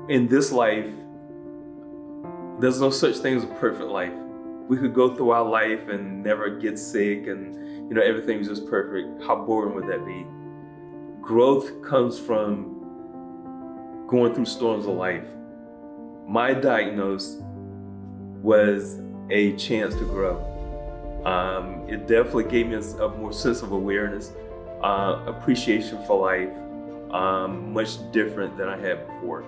In this life, there's no such thing as a perfect life. We could go through our life and never get sick and everything's just perfect. How boring would that be? Growth comes from going through storms of life. My diagnosis was a chance to grow. It definitely gave me a more sense of awareness, appreciation for life, much different than I had before.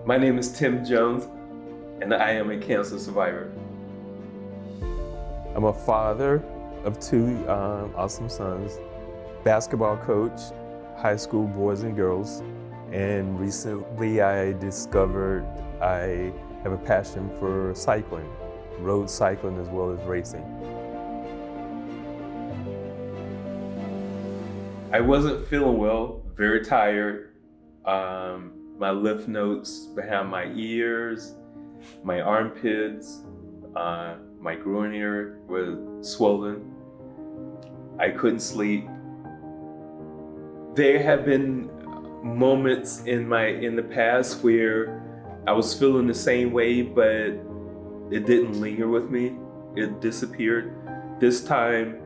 My name is Tim Jones, and I am a cancer survivor. I'm a father of two awesome sons, basketball coach, high school boys and girls, and recently I discovered I have a passion for cycling, road cycling as well as racing. I wasn't feeling well, very tired. My lymph nodes behind my ears, my armpits, my groin area was swollen. I couldn't sleep. There have been moments in the past where I was feeling the same way, but it didn't linger with me. It disappeared. This time,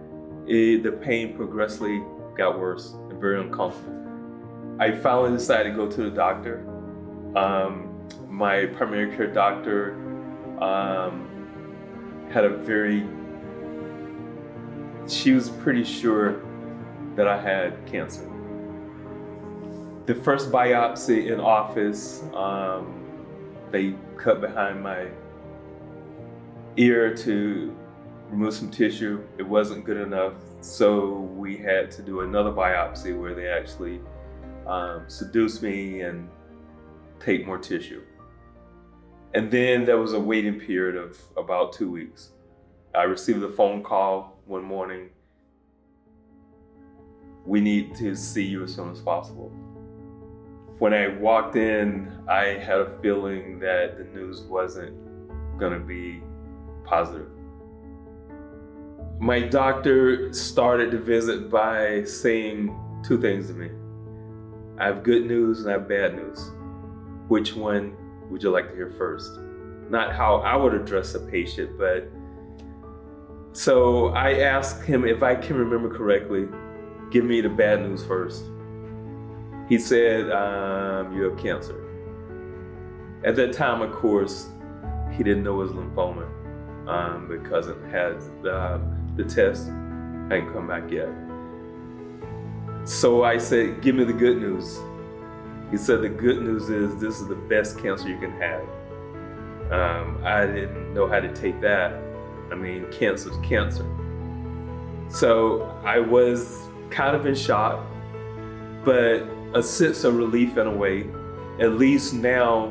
the pain progressively got worse and very uncomfortable. I finally decided to go to the doctor. My primary care doctor she was pretty sure that I had cancer. The first biopsy in office, they cut behind my ear to remove some tissue. It wasn't good enough, so we had to do another biopsy where they actually seduce me and take more tissue. And then there was a waiting period of about 2 weeks. I received a phone call one morning. We need to see you as soon as possible. When I walked in, I had a feeling that the news wasn't gonna be positive. My doctor started the visit by saying two things to me. I have good news and I have bad news. Which one would you like to hear first? Not how I would address a patient, but so I asked him, if I can remember correctly, give me the bad news first. He said, you have cancer. At that time, of course, he didn't know it was lymphoma because it had the test hadn't come back yet. So I said, give me the good news. He said, the good news is this is the best cancer you can have. I didn't know how to take that. I mean, cancer's cancer. So I was kind of in shock, but a sense of relief in a way. At least now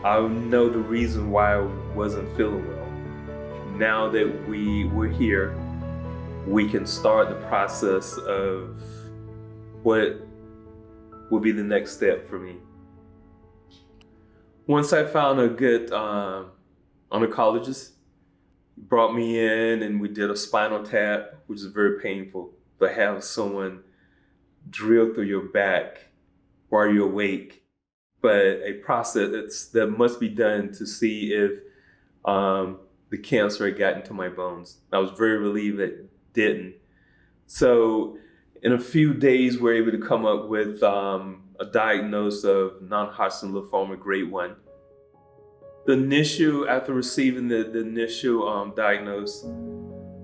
I know the reason why I wasn't feeling well. Now that we're here, we can start the process of what will be the next step for me. Once I found a good oncologist, he brought me in and we did a spinal tap, which is very painful. But have someone drill through your back while you're awake, but a process that must be done to see if the cancer had gotten to my bones. I was very relieved that it didn't. So in a few days, we're able to come up with a diagnosis of non-Hodgkin lymphoma grade 1. After receiving the initial diagnosis,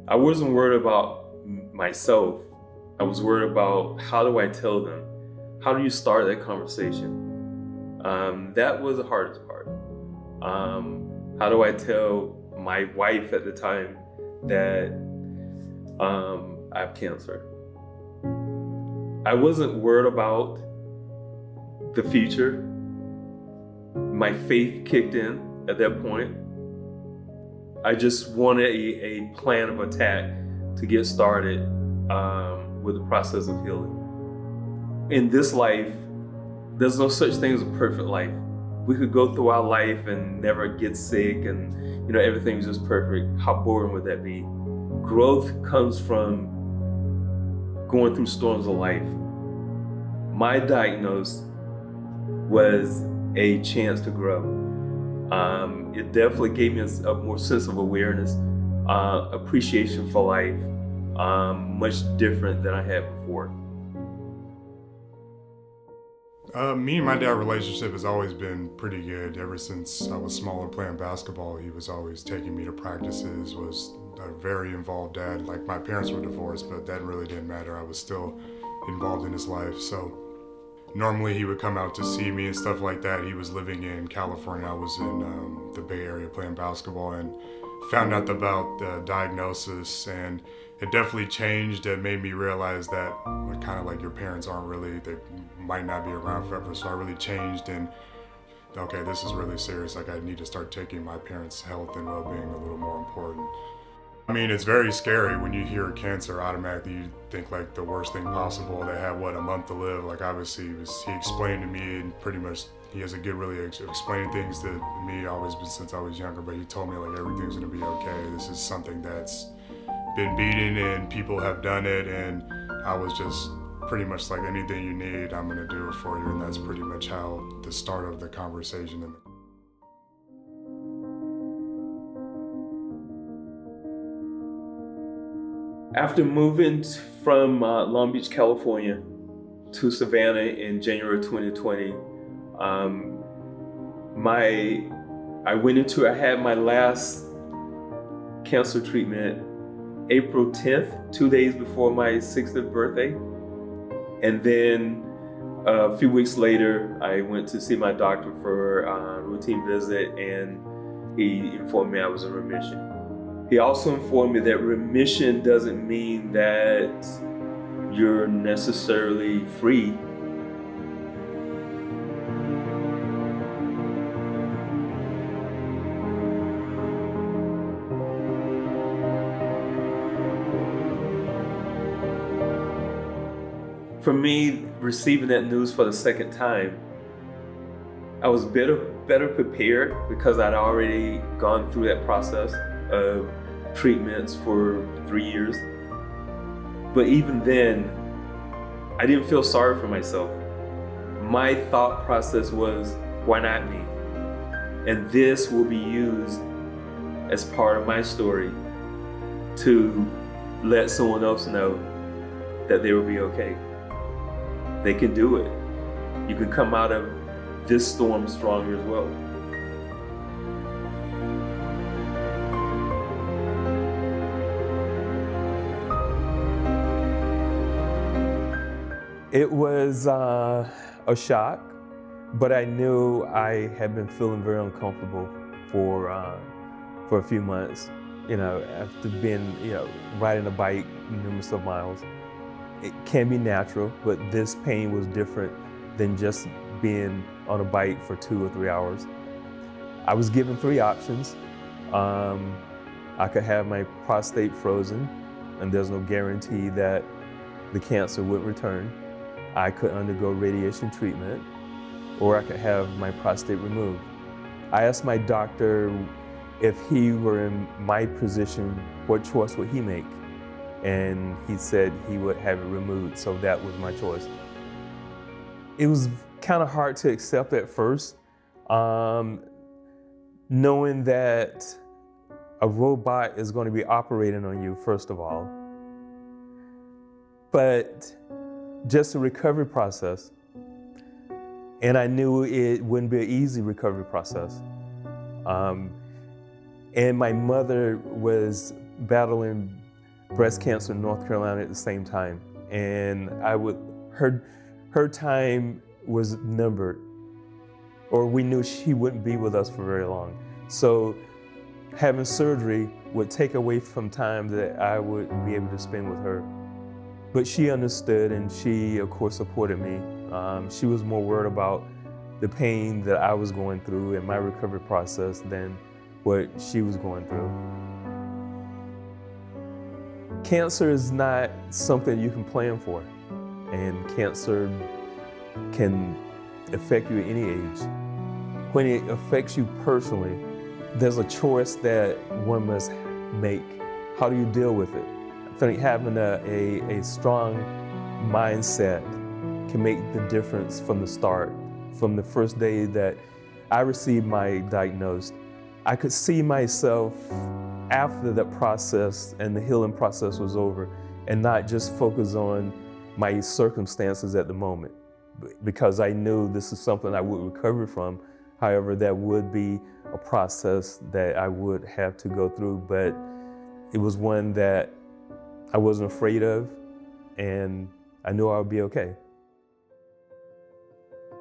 I wasn't worried about myself. I was worried about, how do I tell them? How do you start that conversation? That was the hardest part. How do I tell my wife at the time that I have cancer? I wasn't worried about the future. My faith kicked in at that point. I just wanted a plan of attack to get started with the process of healing. In this life, there's no such thing as a perfect life. We could go through our life and never get sick and everything's just perfect. How boring would that be? Growth comes from going through storms of life, my diagnosis was a chance to grow. It definitely gave me a more sense of awareness, appreciation for life, much different than I had before. Me and my dad relationship has always been pretty good. Ever since I was small and playing basketball, he was always taking me to practices, was a very involved dad. Like, my parents were divorced, but that really didn't matter. I was still involved in his life. So normally he would come out to see me and stuff like that. He was living in California. I was in the Bay Area playing basketball, and found out about the diagnosis, and it definitely changed. It made me realize that kind of like your parents aren't really, they might not be around forever. So I really changed, and okay, this is really serious. Like, I need to start taking my parents' health and well-being a little more important. I mean, it's very scary when you hear cancer. Automatically you think like the worst thing possible. They have a month to live. Like, obviously he explained to me, and pretty much he has a good really explaining things to me always been since I was younger, but he told me like everything's gonna be okay. This is something that's been beaten and people have done it, and I was just pretty much like, anything you need, I'm gonna do it for you. And that's pretty much how the start of the conversation. After moving from Long Beach, California to Savannah in January 2020, I had my last cancer treatment April 10th, 2 days before my 60th birthday. And then a few weeks later, I went to see my doctor for a routine visit, and he informed me I was in remission. He also informed me that remission doesn't mean that you're necessarily free. For me, receiving that news for the second time, I was better prepared because I'd already gone through that process of treatments for 3 years. But even then, I didn't feel sorry for myself. My thought process was, why not me? And this will be used as part of my story to let someone else know that they will be okay. They can do it. You can come out of this storm stronger as well. It was a shock, but I knew I had been feeling very uncomfortable for a few months. After being, riding a bike numerous of miles. It can be natural, but this pain was different than just being on a bike for 2 or 3 hours. I was given 3 options. I could have my prostate frozen, and there's no guarantee that the cancer would return. I could undergo radiation treatment, or I could have my prostate removed. I asked my doctor if he were in my position, what choice would he make? And he said he would have it removed, so that was my choice. It was kind of hard to accept at first, knowing that a robot is going to be operating on you, first of all. But just a recovery process. And I knew it wouldn't be an easy recovery process. And my mother was battling breast cancer in North Carolina at the same time. And her time was numbered, or we knew she wouldn't be with us for very long. So having surgery would take away from time that I would be able to spend with her. But she understood, and she, of course, supported me. She was more worried about the pain that I was going through and my recovery process than what she was going through. Cancer is not something you can plan for, and cancer can affect you at any age. When it affects you personally, there's a choice that one must make. How do you deal with it? I think having a strong mindset can make the difference from the start. From the first day that I received my diagnosis, I could see myself after the process and the healing process was over, and not just focus on my circumstances at the moment, because I knew this is something I would recover from. However, that would be a process that I would have to go through, but it was one that I wasn't afraid of, and I knew I would be okay.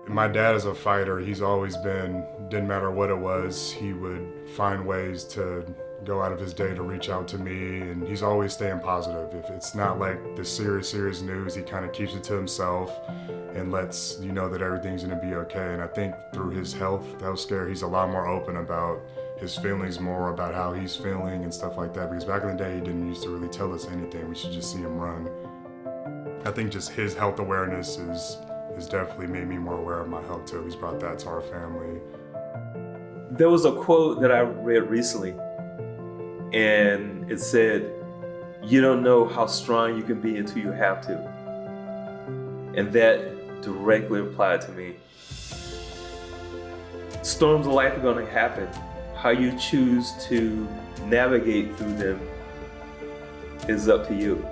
My dad is a fighter. He's always been, didn't matter what it was, he would find ways to go out of his day to reach out to me, and he's always staying positive. If it's not like the serious news, he kind of keeps it to himself and lets you know that everything's gonna be okay. And I think through his health scare, he's a lot more open about his feelings, more about how he's feeling and stuff like that, because back in the day, he didn't used to really tell us anything. We should just see him run. I think just his health awareness has definitely made me more aware of my health too. He's brought that to our family. There was a quote that I read recently, and it said, "You don't know how strong you can be until you have to." And that directly applied to me. Storms of life are going to happen. How you choose to navigate through them is up to you.